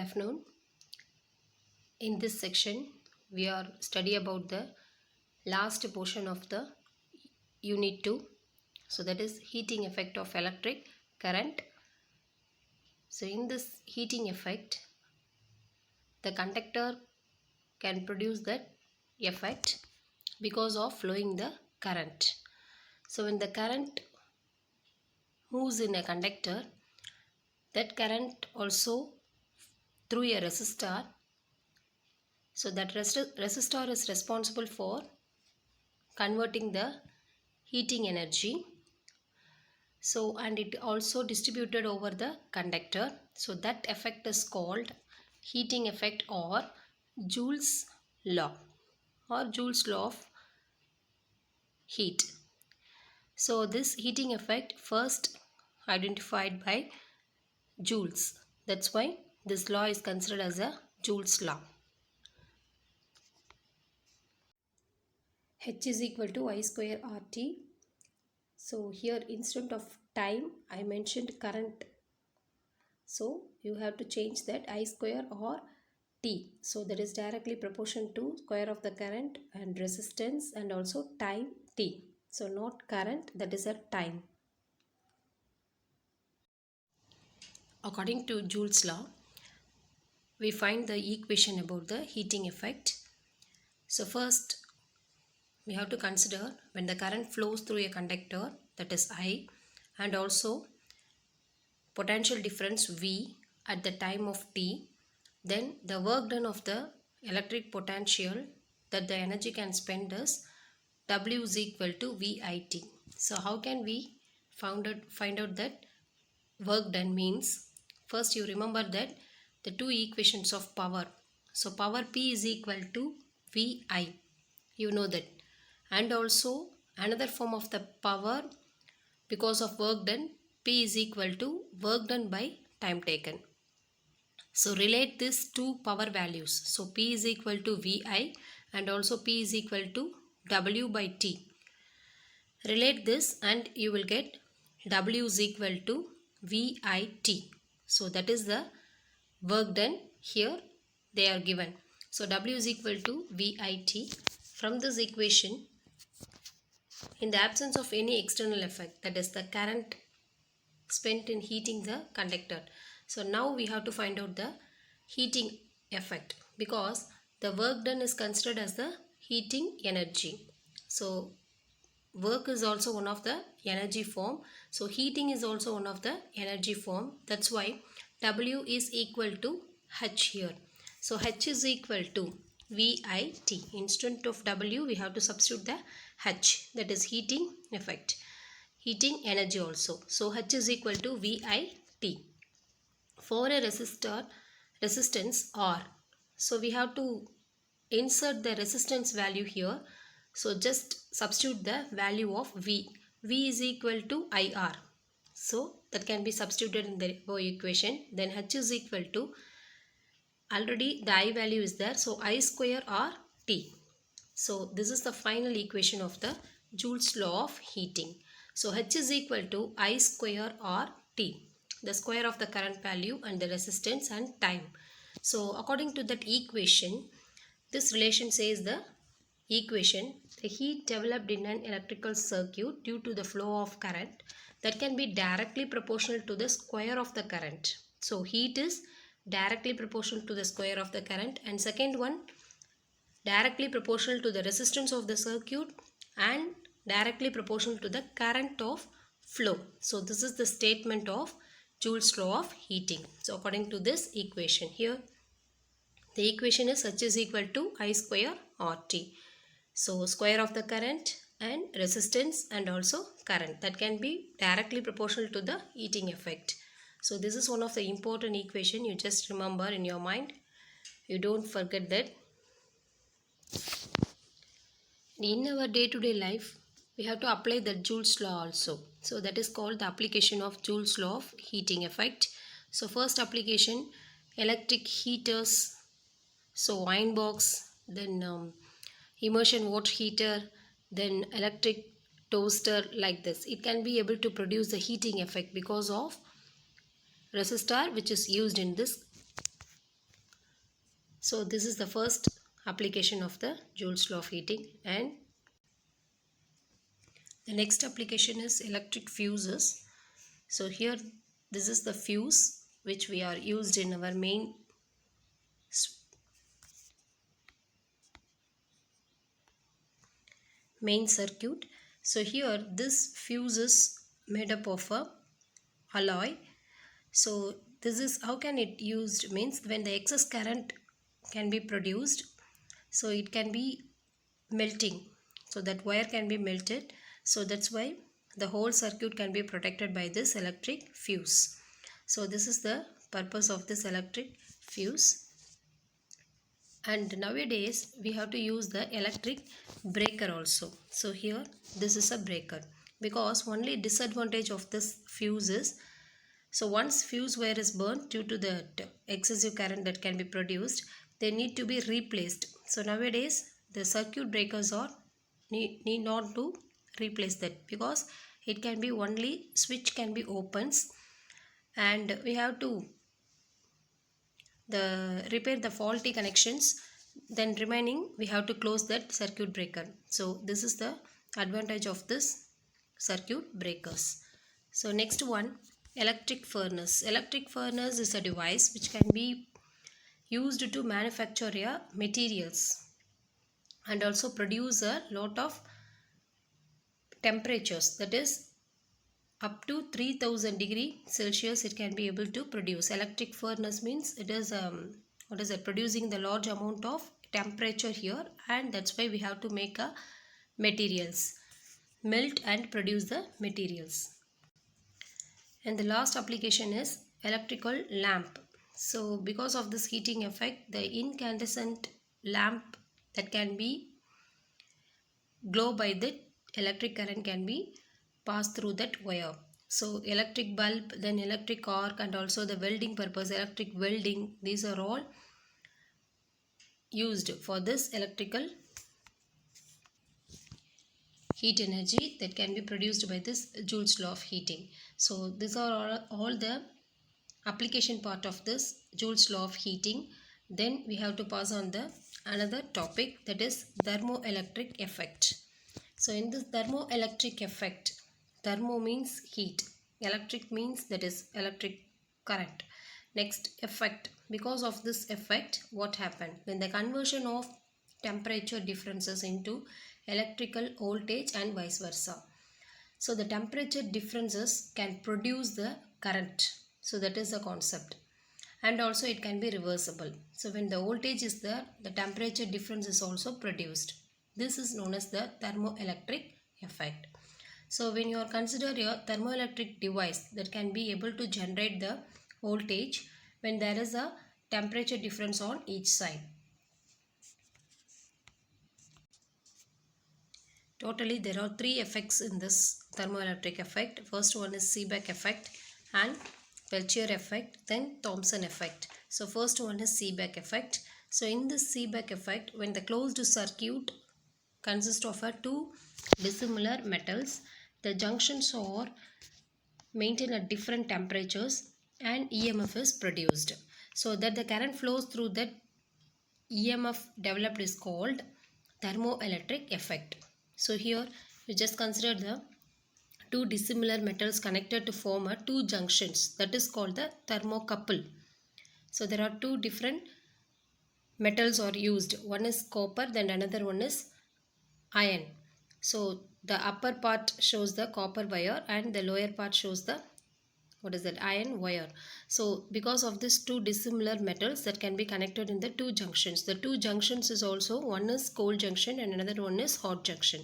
afternoon. In this section, we are study about the last portion of the unit 2. So that is heating effect of electric current. So in this heating effect, the conductor can produce that effect because of flowing the current. So when the current moves in a conductor, that current also through a resistor. So that resistor is responsible for converting the heating energy. So and it also distributed over the conductor. So that effect is called heating effect or Joule's law of heat. So this heating effect first identified by Joule's. That's why this law is considered as a Joule's law. H is equal to I square RT. So here instead of time I mentioned current. So you have to change that I square or T. So that is directly proportional to square of the current and resistance and also time T. So not current, that is a time. According to Joule's law, we find the equation about the heating effect. So first we have to consider when the current flows through a conductor, that is I, and also potential difference V at the time of T, then the work done of the electric potential that the energy can spend is W is equal to VIT. So how can we find out that work done means? First you remember that the two equations of power. So power P is equal to VI. You know that. And also another form of the power because of work done, P is equal to work done by time taken. So relate these two power values. So P is equal to VI and also P is equal to W by T. Relate this and you will get W is equal to VIT. So that is the work done here they are given. So W is equal to VIT. From this equation, in the absence of any external effect, that is the current spent in heating the conductor. So now we have to find out the heating effect because the work done is considered as the heating energy. So work is also one of the energy form. So heating is also one of the energy form. That's why W is equal to H here. So H is equal to VIT. Instead of W we have to substitute the H, that is heating effect, heating energy also. So H is equal to VIT. For a resistance R, so we have to insert the resistance value here. So just substitute the value of V. V is equal to IR. So that can be substituted in the equation. Then H is equal to, already the I value is there. So I square R T. So this is the final equation of the Joule's law of heating. So H is equal to I square R T, the square of the current value and the resistance and time. So according to that equation, this relation says the equation, the heat developed in an electrical circuit due to the flow of current that can be directly proportional to the square of the current. So heat is directly proportional to the square of the current, and second one directly proportional to the resistance of the circuit and directly proportional to the current of flow. So this is the statement of Joule's law of heating. So according to this equation here, the equation is H is equal to I square RT. So square of the current and resistance and also current that can be directly proportional to the heating effect. So this is one of the important equation you just remember in your mind. You don't forget that. In our day-to-day life, we have to apply the Joule's law also. So that is called the application of Joule's law of heating effect. So first application, electric heaters, so iron box, then immersion water heater, then electric toaster, like this. It can be able to produce the heating effect because of resistor which is used in this So this is the first application of the Joule's law of heating, and the next application is electric fuses. So here this is the fuse which we are used in our main circuit. So here this fuse is made up of a alloy. So this is how can it used means when the excess current can be produced, so it can be melting, so that wire can be melted. So that's why the whole circuit can be protected by this electric fuse. So this is the purpose of this electric fuse. And nowadays we have to use the electric breaker also. So here this is a breaker, because only disadvantage of this fuse is, so once fuse wire is burnt due to the excessive current that can be produced, they need to be replaced. So nowadays the circuit breakers are need not to replace that, because it can be only switch can be opens, and we have to repair the faulty connections, then remaining we have to close that circuit breaker. So this is the advantage of this circuit breakers. So next one, electric furnace. Electric furnace is a device which can be used to manufacture materials and also produce a lot of temperatures, that is up to 3000 degree Celsius it can be able to produce. Electric furnace means it is producing the large amount of temperature here, and that's why we have to make a materials, melt and produce the materials. And the last application is electrical lamp. So because of this heating effect, the incandescent lamp that can be glow by the electric current can be passed through that wire. So electric bulb, then electric arc, and also the welding purpose, electric welding, these are all used for this electrical heat energy that can be produced by this Joule's law of heating. So these are all the application part of this Joule's law of heating. Then we have to pass on the another topic, that is thermoelectric effect. So in this thermoelectric effect, thermo means heat, electric means that is electric current. Next, effect. Because of this effect, what happened? When the conversion of temperature differences into electrical voltage and vice versa. So the temperature differences can produce the current. So that is the concept. And also it can be reversible. So when the voltage is there, the temperature difference is also produced. This is known as the thermoelectric effect. So when you are consider a thermoelectric device that can be able to generate the voltage when there is a temperature difference on each side. Totally there are three effects in this thermoelectric effect. First one is Seebeck effect and Peltier effect, then Thomson effect. So first one is Seebeck effect. So in this Seebeck effect, when the closed circuit consists of two dissimilar metals, the junctions are maintained at different temperatures and EMF is produced. So that the current flows through that EMF developed is called thermoelectric effect. So here we just consider the two dissimilar metals connected to form a two junctions, that is called the thermocouple. So there are two different metals are used, one is copper, then another one is iron. So the upper part shows the copper wire and the lower part shows the iron wire. So because of these two dissimilar metals that can be connected in the two junctions, the two junctions is also, one is cold junction and another one is hot junction.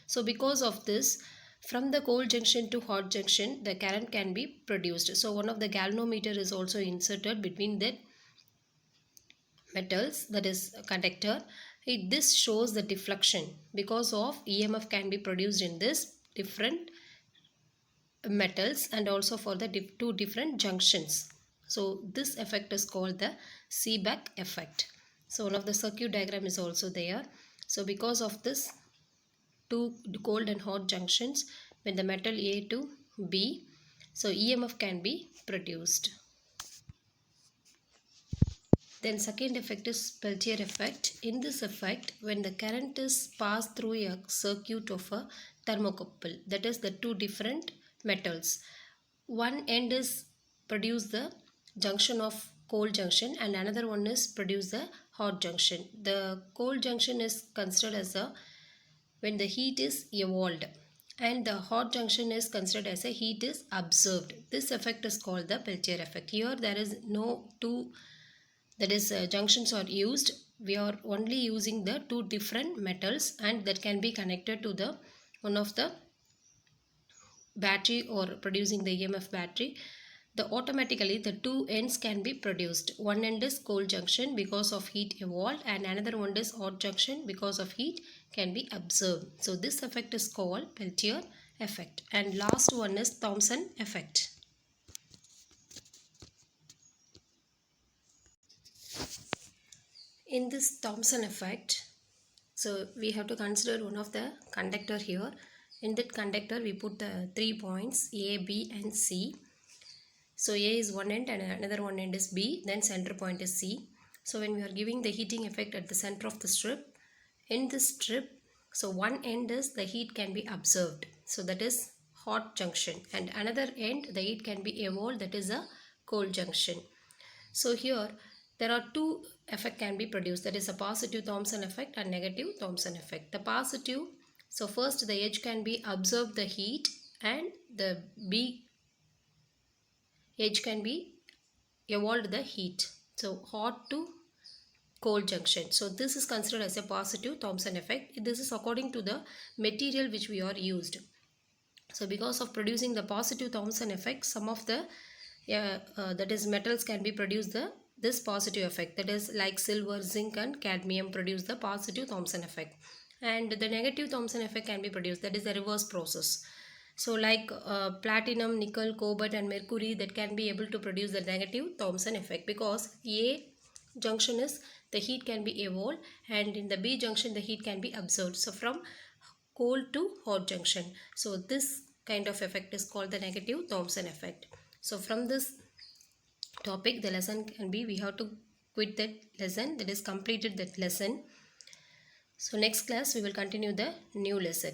So because of this, from the cold junction to hot junction, the current can be produced. So one of the galvanometer is also inserted between the metals, that is conductor. This shows the deflection because of EMF can be produced in this different metals and also for the two different junctions. So this effect is called the Seebeck effect. So one of the circuit diagram is also there. So because of this two cold and hot junctions, when the metal A to B, so EMF can be produced. Then second effect is Peltier effect. In this effect, when the current is passed through a circuit of a thermocouple, that is the two different metals. One end is produce the junction of cold junction and another one is produce the hot junction. The cold junction is considered as a when the heat is evolved and the hot junction is considered as a heat is observed. This effect is called the Peltier effect. Here there is no two, that is junctions are used. We are only using the two different metals and that can be connected to the one of the battery or producing the EMF battery. The automatically the two ends can be produced. One end is cold junction because of heat evolved and another one is hot junction because of heat can be observed. So this effect is called Peltier effect. And last one is Thomson effect. In this Thomson effect, so we have to consider one of the conductor here. In that conductor we put the 3 points A, B and C. So A is one end and another one end is B, then center point is C. So when we are giving the heating effect at the center of the strip, in this strip, so one end is the heat can be observed, so that is hot junction, and another end the heat can be evolved, that is a cold junction. So here there are two effect can be produced, that is a positive Thomson effect and negative Thomson effect. The positive, so first the edge can be absorb the heat and the B edge can be evolved the heat, so hot to cold junction. So this is considered as a positive Thomson effect. This is according to the material which we are used. So because of producing the positive Thomson effect, some of the that is metals can be produced this positive effect, that is like silver, zinc and cadmium produce the positive Thomson effect, and the negative Thomson effect can be produced, that is the reverse process. So like platinum, nickel, cobalt and mercury, that can be able to produce the negative Thomson effect because A junction is the heat can be evolved and in the B junction the heat can be absorbed, so from cold to hot junction. So this kind of effect is called the negative Thomson effect. So from this topic the lesson can be, we have to quit that lesson, that is completed that lesson. So next class we will continue the new lesson.